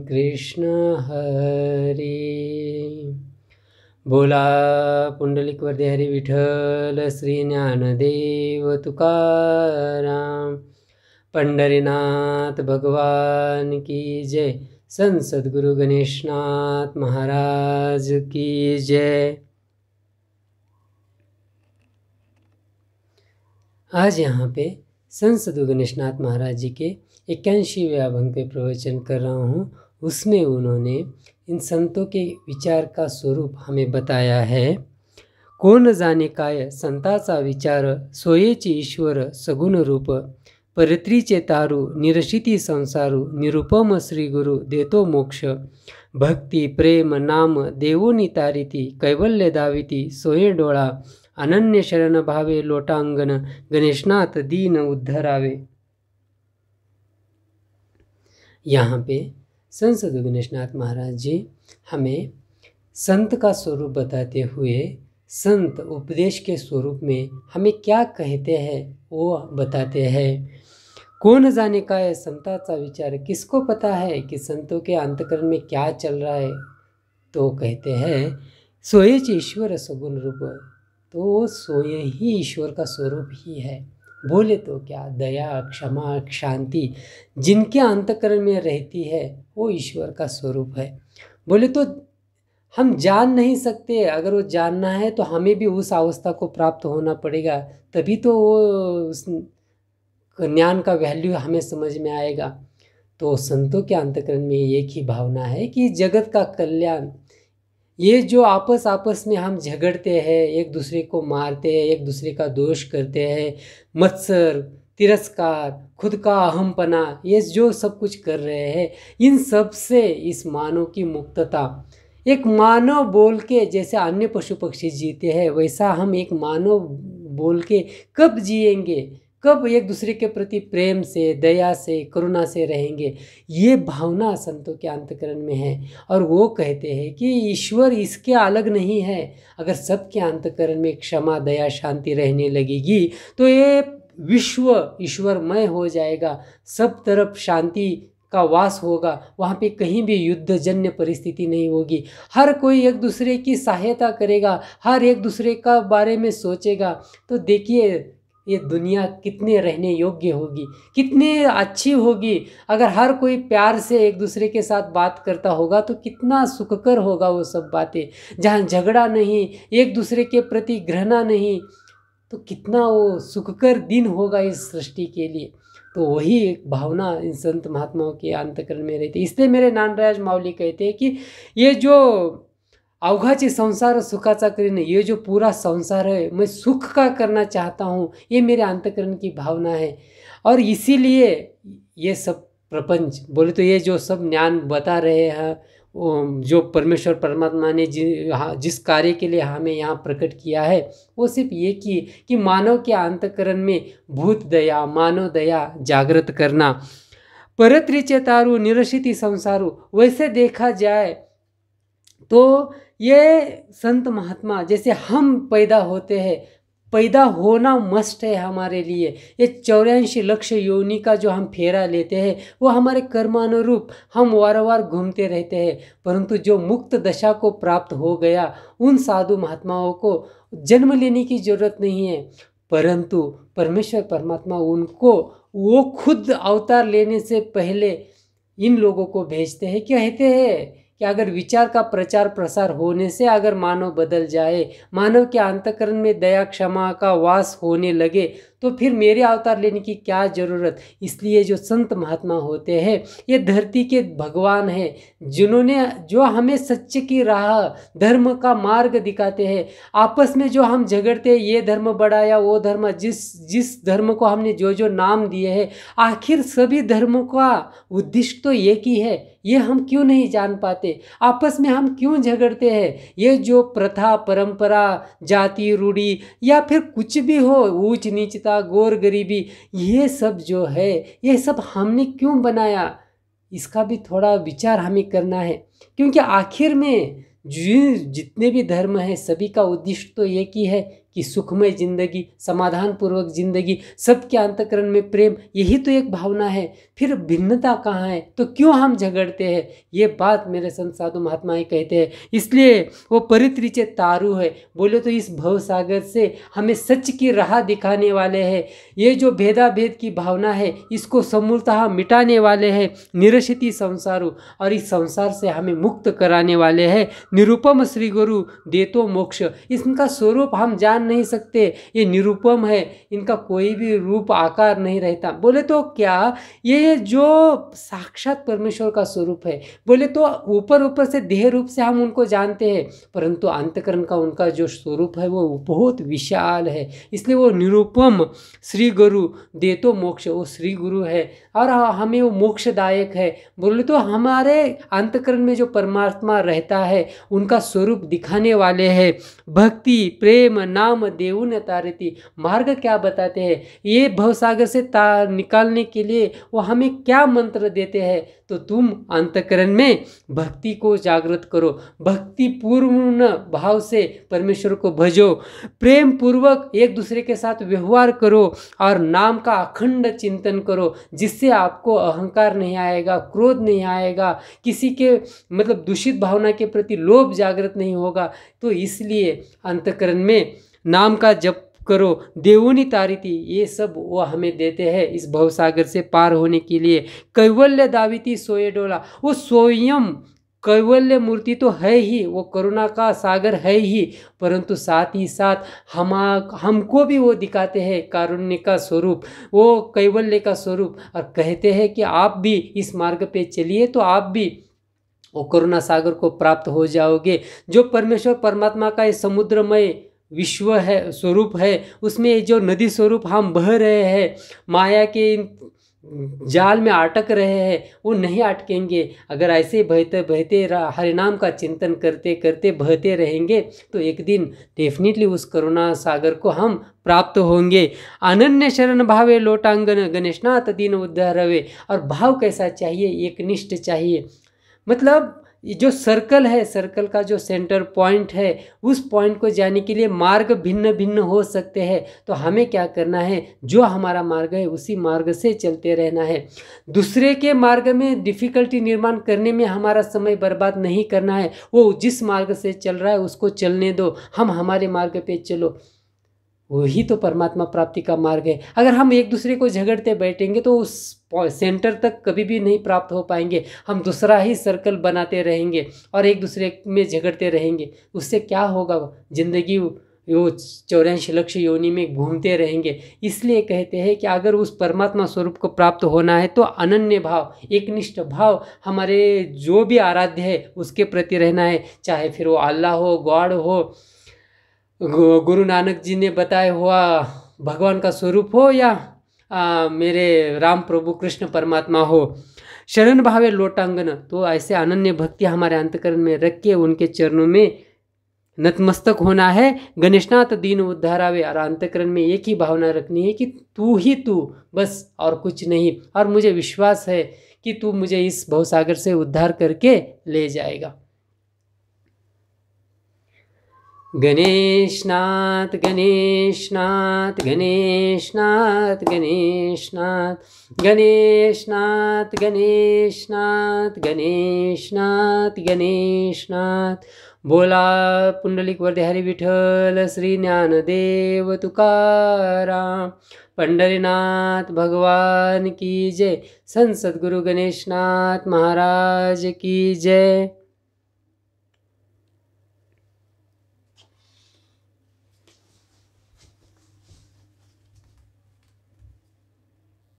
कृष्ण हरे। बोला पुंडलिक वरदे हरी विठ्ठल श्री ज्ञानदेव तुकाराम। पंढरीनाथ भगवान की जय। संत सद्गुरु गणेशनाथ महाराज की जय। आज यहाँ पे संत सद्गुरु गणेशनाथ महाराज जी के 81वें अभंग पे प्रवचन कर रहा हूँ। उसमें उन्होंने इन संतों के विचार का स्वरूप हमें बताया है। कोण जाणे काय संताचा विचार, सोयेची ईश्वर सगुण रूप, परत्रीचे तारू निरशिती संसारू, निरुपम श्री गुरु देतो मोक्ष, भक्ती प्रेम नाम देवोनी तारिती, कैवल्य दाविती सोये डोळा, अनन्य शरण भावे लोटांगण, गणेशनाथ दीन उद्धरावे। यहाँ पे संत सद्गुरु गणेशनाथ महाराज जी हमें संत का स्वरूप बताते हुए संत उपदेश के स्वरूप में हमें क्या कहते हैं वो बताते हैं। कौन जाने का है संताचा विचार, किसको पता है कि संतों के अंतकरण में क्या चल रहा है। तो कहते हैं सोयेच ईश्वर सगुण रूप, तो सोये ही ईश्वर का स्वरूप ही है। बोले तो क्या, दया क्षमा शांति जिनके अंतकरण में रहती है वो ईश्वर का स्वरूप है। बोले तो हम जान नहीं सकते, अगर वो जानना है तो हमें भी उस अवस्था को प्राप्त होना पड़ेगा, तभी तो वो उस ज्ञान का वैल्यू हमें समझ में आएगा। तो संतों के अंतकरण में एक ही भावना है कि जगत का कल्याण। ये जो आपस में हम झगड़ते हैं, एक दूसरे को मारते हैं, एक दूसरे का दोष करते हैं, मत्सर तिरस्कार खुद का अहमपना, ये जो सब कुछ कर रहे हैं, इन सब से इस मानव की मुक्तता। एक मानव बोल के जैसे अन्य पशु पक्षी जीते हैं, वैसा हम एक मानव बोल के कब जिएंगे, कब एक दूसरे के प्रति प्रेम से दया से करुणा से रहेंगे। ये भावना संतों के अंतकरण में है। और वो कहते हैं कि ईश्वर इसके अलग नहीं है। अगर सबके अंतकरण में क्षमा दया शांति रहने लगेगी तो ये विश्व ईश्वरमय हो जाएगा, सब तरफ शांति का वास होगा, वहाँ पे कहीं भी युद्धजन्य परिस्थिति नहीं होगी। हर कोई एक दूसरे की सहायता करेगा, हर एक दूसरे का बारे में सोचेगा। तो देखिए ये दुनिया कितने रहने योग्य होगी, कितनी अच्छी होगी। अगर हर कोई प्यार से एक दूसरे के साथ बात करता होगा तो कितना सुखकर होगा वो सब बातें। जहाँ झगड़ा नहीं, एक दूसरे के प्रति घृणा नहीं, तो कितना वो सुखकर दिन होगा इस सृष्टि के लिए। तो वही एक भावना इन संत महात्माओं के अंतकरण में रहती है। इसलिए मेरे नानराज माऊली कहते हैं कि ये जो अवघाचे संसार सुखाचा करीने, ये जो पूरा संसार है मैं सुख का करना चाहता हूँ, ये मेरे अंतकरण की भावना है। और इसीलिए ये सब प्रपंच, बोले तो ये जो सब ज्ञान बता रहे हैं, जो परमेश्वर परमात्मा ने जिस कार्य के लिए हमें यहाँ प्रकट किया है, वो सिर्फ ये कि मानव के अंतकरण में भूत दया मानव दया जागृत करना। परत्रीचे तारू निरशिती संसारू, वैसे देखा जाए तो ये संत महात्मा जैसे हम पैदा होते हैं, पैदा होना मस्ट है हमारे लिए। ये 84 लक्ष योनि का जो हम फेरा लेते हैं वो हमारे कर्मानुरूप हम वारंवार घूमते रहते हैं। परंतु जो मुक्त दशा को प्राप्त हो गया, उन साधु महात्माओं को जन्म लेने की जरूरत नहीं है, परंतु परमेश्वर परमात्मा उनको वो खुद अवतार लेने से पहले इन लोगों को भेजते हैं। कहते हैं कि अगर विचार का प्रचार प्रसार होने से अगर मानव बदल जाए, मानव के अंतकरण में दया क्षमा का वास होने लगे, तो फिर मेरे अवतार लेने की क्या ज़रूरत। इसलिए जो संत महात्मा होते हैं ये धरती के भगवान हैं, जिन्होंने जो हमें सच्चे की राह धर्म का मार्ग दिखाते हैं। आपस में जो हम झगड़ते हैं, ये धर्म बड़ा या वो धर्म, जिस धर्म को हमने जो नाम दिए हैं, आखिर सभी धर्मों का उद्देश्य तो एक ही है। ये हम क्यों नहीं जान पाते, आपस में हम क्यों झगड़ते हैं। ये जो प्रथा परंपरा जाति रूढ़ी या फिर कुछ भी हो, ऊंच नीचता गोर गरीबी, ये सब जो है ये सब हमने क्यों बनाया, इसका भी थोड़ा विचार हमें करना है। क्योंकि आखिर में जितने भी धर्म हैं सभी का उद्देश्य तो एक ही है कि सुखमय जिंदगी, समाधान पूर्वक जिंदगी, सबके अंतःकरण में प्रेम, यही तो एक भावना है। फिर भिन्नता कहाँ है? तो क्यों हम झगड़ते हैं? ये बात मेरे संत साधु महात्माएं कहते हैं। इसलिए वो परित्रिचे तारू है। बोले तो इस भव सागर से हमें सच की राह दिखाने वाले हैं। ये जो भेदाभेद की भावना है इसको समूलतः मिटाने वाले हैं निरशिति संसारू, और इस संसार से हमें मुक्त कराने वाले हैं निरुपम श्री गुरु देतो मोक्ष। इनका स्वरूप हम जान नहीं सकते, ये निरुपम है, इनका कोई भी रूप आकार नहीं रहता। बोले तो क्या ये जो साक्षात परमेश्वर का स्वरूप है, बोले तो ऊपर ऊपर से देह रूप से हम उनको जानते हैं, परंतु अंतकरण का उनका जो स्वरूप है वो बहुत विशाल है। इसलिए वो निरुपम श्री गुरु देतो मोक्ष, वो श्री गुरु है और हमें वो मोक्षदायक है। बोले तो हमारे अंतकरण में जो परमात्मा रहता है उनका स्वरूप दिखाने वाले हैं। भक्ति प्रेम नाम देउन तारती, मार्ग क्या बताते हैं, ये भवसागर से निकालने के लिए वो हमें क्या मंत्र देते हैं? तो तुम अंतकरण में भक्ति को जागृत करो, भक्ति पूर्ण भाव से परमेश्वर को भजो, प्रेम पूर्वक एक दूसरे के साथ व्यवहार करो और नाम का अखंड चिंतन करो, जिससे आपको अहंकार नहीं आएगा, क्रोध नहीं आएगा, किसी के मतलब दूषित भावना के प्रति लोभ जागृत नहीं होगा। तो इसलिए अंतकरण में नाम का जप करो, देवोनी तारिती, ये सब वो हमें देते हैं इस भवसागर से पार होने के लिए। कैवल्य दाविती सोए डोला, वो स्वयं कैवल्य मूर्ति तो है ही, वो करुणा का सागर है ही, परंतु साथ ही साथ हमको भी वो दिखाते हैं कारुण्य का स्वरूप, वो कैवल्य का स्वरूप, और कहते हैं कि आप भी इस मार्ग पे चलिए तो आप भी वो करुणा सागर को प्राप्त हो जाओगे। जो परमेश्वर परमात्मा का ये समुद्रमय विश्व है, स्वरूप है, उसमें जो नदी स्वरूप हम बह रहे हैं, माया के जाल में अटक रहे हैं, वो नहीं अटकेंगे। अगर ऐसे बहते बहते हरिनाम का चिंतन करते करते बहते रहेंगे तो एक दिन डेफिनेटली उस करुणा सागर को हम प्राप्त होंगे। अनन्य शरण भावे लोटांगन गणेशनाथ दीन उद्धारवे। और भाव कैसा चाहिए? एकनिष्ठ चाहिए। मतलब जो सर्कल है, सर्कल का जो सेंटर पॉइंट है, उस पॉइंट को जाने के लिए मार्ग भिन्न भिन्न हो सकते हैं। तो हमें क्या करना है? जो हमारा मार्ग है उसी मार्ग से चलते रहना है। दूसरे के मार्ग में डिफ़िकल्टी निर्माण करने में हमारा समय बर्बाद नहीं करना है। वो जिस मार्ग से चल रहा है उसको चलने दो, हम हमारे मार्ग पे चलो। वही तो परमात्मा प्राप्ति का मार्ग है। अगर हम एक दूसरे को झगड़ते बैठेंगे तो उस सेंटर तक कभी भी नहीं प्राप्त हो पाएंगे। हम दूसरा ही सर्कल बनाते रहेंगे और एक दूसरे में झगड़ते रहेंगे। उससे क्या होगा? जिंदगी वो 84 लाख योनि में घूमते रहेंगे। इसलिए कहते हैं कि अगर उस परमात्मा स्वरूप को प्राप्त होना है तो अनन्य भाव, एकनिष्ठ भाव हमारे जो भी आराध्य है उसके प्रति रहना है। चाहे फिर वो अल्लाह हो, गॉड हो, गुरु नानक जी ने बताया हुआ भगवान का स्वरूप हो, या मेरे राम प्रभु कृष्ण परमात्मा हो। शरण भावे लोटांगन, तो ऐसे अनन्य भक्ति हमारे अंतकरण में रख के उनके चरणों में नतमस्तक होना है। गणेशनाथ दीन उद्धारावे, और अंतकरण में एक ही भावना रखनी है कि तू ही तू, बस और कुछ नहीं। और मुझे विश्वास है कि तू मुझे इस भवसागर से उद्धार करके ले जाएगा। गणेशनाथ गणेशनाथ गणेशनाथ गणेशनाथ गणेशनाथ गणेशनाथ गणेशनाथ गणेशनाथ। बोला पुंडलिक वरदेहरी विठ्ठल श्री ज्ञानदेव तुकाराम। पंढरीनाथ भगवान की जय। संत सद्गुरु गणेशनाथ महाराज की जय।